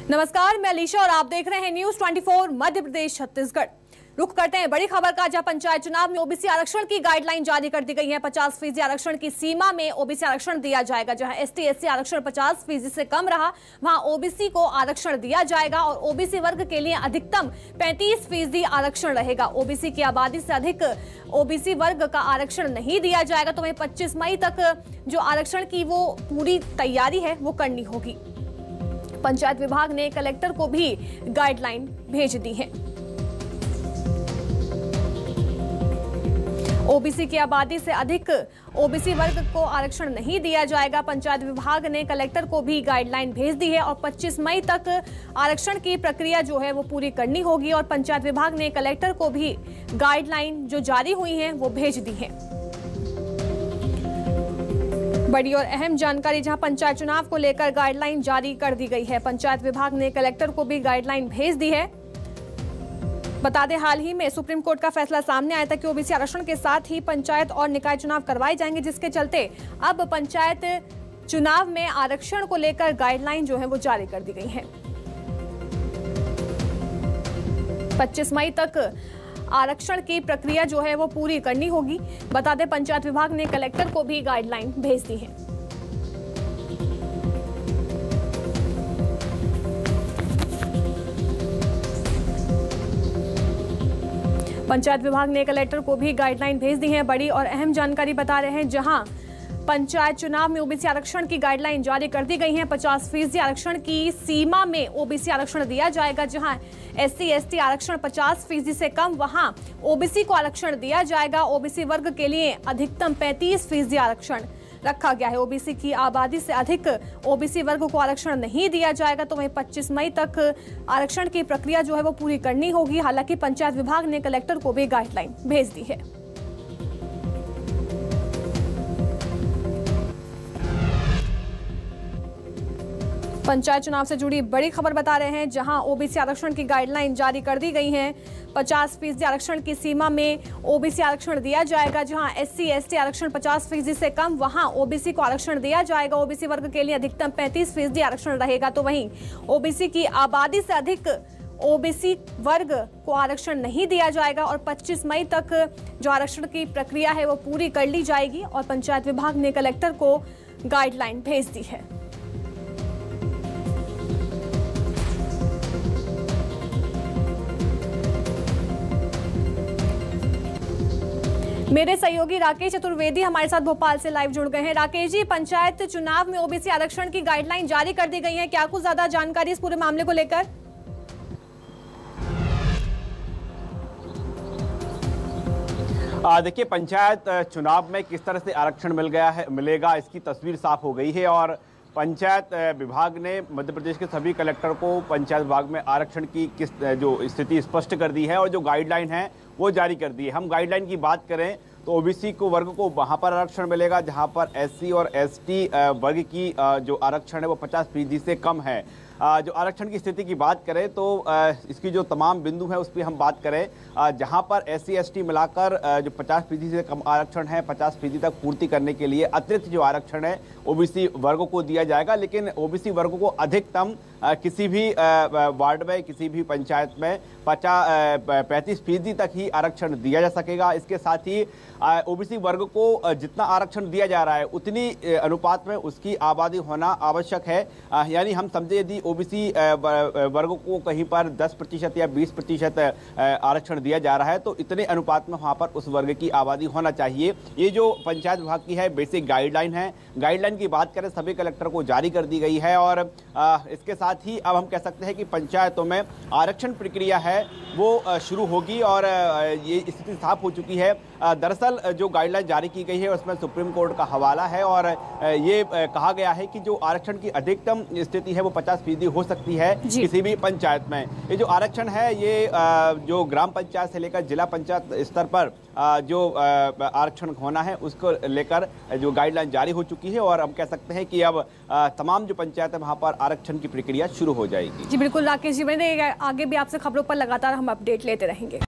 नमस्कार, मैं अलीशा और आप देख रहे हैं न्यूज 24 मध्य प्रदेश छत्तीसगढ़। रुख करते हैं बड़ी खबर का, जहां पंचायत चुनाव में ओबीसी आरक्षण की गाइडलाइन जारी कर दी गई है। 50% आरक्षण की सीमा में ओबीसी आरक्षण दिया जाएगा। जहां एसटी एससी आरक्षण 50% से कम रहा, वहां ओबीसी को आरक्षण दिया जाएगा और ओबीसी वर्ग के लिए अधिकतम 35% आरक्षण रहेगा। ओबीसी की आबादी से अधिक ओबीसी वर्ग का आरक्षण नहीं दिया जाएगा। तो वहीं 25 मई तक जो आरक्षण की वो पूरी तैयारी है वो करनी होगी। पंचायत विभाग ने कलेक्टर को भी गाइडलाइन भेज दी है। ओबीसी की आबादी से अधिक ओबीसी वर्ग को आरक्षण नहीं दिया जाएगा। पंचायत विभाग ने कलेक्टर को भी गाइडलाइन भेज दी है और 25 मई तक आरक्षण की प्रक्रिया जो है वो पूरी करनी होगी। और पंचायत विभाग ने कलेक्टर को भी गाइडलाइन जो जारी हुई है वो भेज दी है। बड़ी और अहम जानकारी, जहां पंचायत चुनाव को लेकर गाइडलाइन जारी कर दी गई है। पंचायत विभाग ने कलेक्टर को भी गाइडलाइन भेज दी है। बता दें, हाल ही में सुप्रीम कोर्ट का फैसला सामने आया था कि ओबीसी आरक्षण के साथ ही पंचायत और निकाय चुनाव करवाए जाएंगे, जिसके चलते अब पंचायत चुनाव में आरक्षण को लेकर गाइडलाइन जो है वो जारी कर दी गई है। 25 मई तक आरक्षण की प्रक्रिया जो है वो पूरी करनी होगी। बता दें, पंचायत विभाग ने कलेक्टर को भी गाइडलाइन भेज दी है। पंचायत विभाग ने कलेक्टर को भी गाइडलाइन भेज दी है। बड़ी और अहम जानकारी बता रहे हैं, जहां पंचायत चुनाव में ओबीसी आरक्षण की गाइडलाइन जारी कर दी गई है। 50% आरक्षण की सीमा में ओबीसी आरक्षण दिया जाएगा। जहां एससी एसटी आरक्षण 50% से कम, वहां ओबीसी को आरक्षण दिया जाएगा। ओबीसी वर्ग के लिए अधिकतम 35% आरक्षण रखा गया है। ओबीसी की आबादी से अधिक ओबीसी वर्ग को आरक्षण नहीं दिया जाएगा। तो वहीं 25 मई तक आरक्षण की प्रक्रिया जो है वो पूरी करनी होगी। हालांकि पंचायत विभाग ने कलेक्टर को भी गाइडलाइन भेज दी है। पंचायत चुनाव से जुड़ी बड़ी खबर बता रहे हैं, जहां ओबीसी आरक्षण की गाइडलाइन जारी कर दी गई है। 50% आरक्षण की सीमा में ओबीसी आरक्षण दिया जाएगा। जहां एससी एसटी आरक्षण 50% से कम, वहां ओबीसी को आरक्षण दिया जाएगा। ओबीसी वर्ग के लिए अधिकतम 35% आरक्षण रहेगा। तो वहीं ओबीसी की आबादी से अधिक ओबीसी वर्ग को आरक्षण नहीं दिया जाएगा और 25 मई तक जो आरक्षण की प्रक्रिया है वो पूरी कर ली जाएगी। और पंचायत विभाग ने कलेक्टर को गाइडलाइन भेज दी है। मेरे सहयोगी राकेश चतुर्वेदी हमारे साथ भोपाल से लाइव जुड़ गए हैं। राकेश जी, पंचायत चुनाव में ओबीसी आरक्षण की गाइडलाइन जारी कर दी गई है, क्या कुछ ज्यादा जानकारी इस पूरे मामले को लेकर? देखिए, पंचायत चुनाव में किस तरह से आरक्षण मिलेगा इसकी तस्वीर साफ हो गई है। और पंचायत विभाग ने मध्य प्रदेश के सभी कलेक्टर को पंचायत विभाग में आरक्षण की किस जो स्थिति स्पष्ट कर दी है और जो गाइडलाइन है वो जारी कर दी है। हम गाइडलाइन की बात करें तो ओबीसी को वर्ग को वहाँ पर आरक्षण मिलेगा जहाँ पर एससी और एसटी वर्ग की जो आरक्षण है वो 50% से कम है। जो आरक्षण की स्थिति की बात करें तो इसकी जो तमाम बिंदु है उस पर हम बात करें, जहां पर एससी एसटी मिलाकर जो 50% से कम आरक्षण है 50% तक पूर्ति करने के लिए अतिरिक्त जो आरक्षण है ओबीसी वर्गों को दिया जाएगा। लेकिन ओबीसी वर्गों को अधिकतम किसी भी वार्ड में, किसी भी पंचायत में 35% तक ही आरक्षण दिया जा सकेगा। इसके साथ ही ओबीसी वर्ग को जितना आरक्षण दिया जा रहा है उतनी अनुपात में उसकी आबादी होना आवश्यक है। यानी हम समझे, यदि ओबीसी वर्ग को कहीं पर 10% या 20% आरक्षण दिया जा रहा है तो इतने अनुपात में वहां पर उस वर्ग की आबादी होना चाहिए। ये जो पंचायत विभाग की है बेसिक गाइडलाइन है। गाइडलाइन की बात करें सभी कलेक्टर को जारी कर दी गई है। और इसके साथ ही अब हम कह सकते हैं कि पंचायतों में आरक्षण प्रक्रिया है वो शुरू होगी और ये स्थिति साफ हो चुकी है। दरअसल जो गाइडलाइन जारी की गई है उसमें सुप्रीम कोर्ट का हवाला है और ये कहा गया है कि जो आरक्षण की अधिकतम स्थिति है वो 50% हो सकती है किसी भी पंचायत में। ये जो आरक्षण है ये जो ग्राम पंचायत से लेकर जिला पंचायत स्तर पर जो आरक्षण होना है उसको लेकर जो गाइडलाइन जारी हो चुकी है और हम कह सकते हैं कि अब तमाम जो पंचायत है वहां पर आरक्षण की प्रक्रिया शुरू हो जाएगी। जी बिल्कुल राकेश जी, मैंने आगे भी आपसे खबरों पर लगातार हम अपडेट लेते रहेंगे।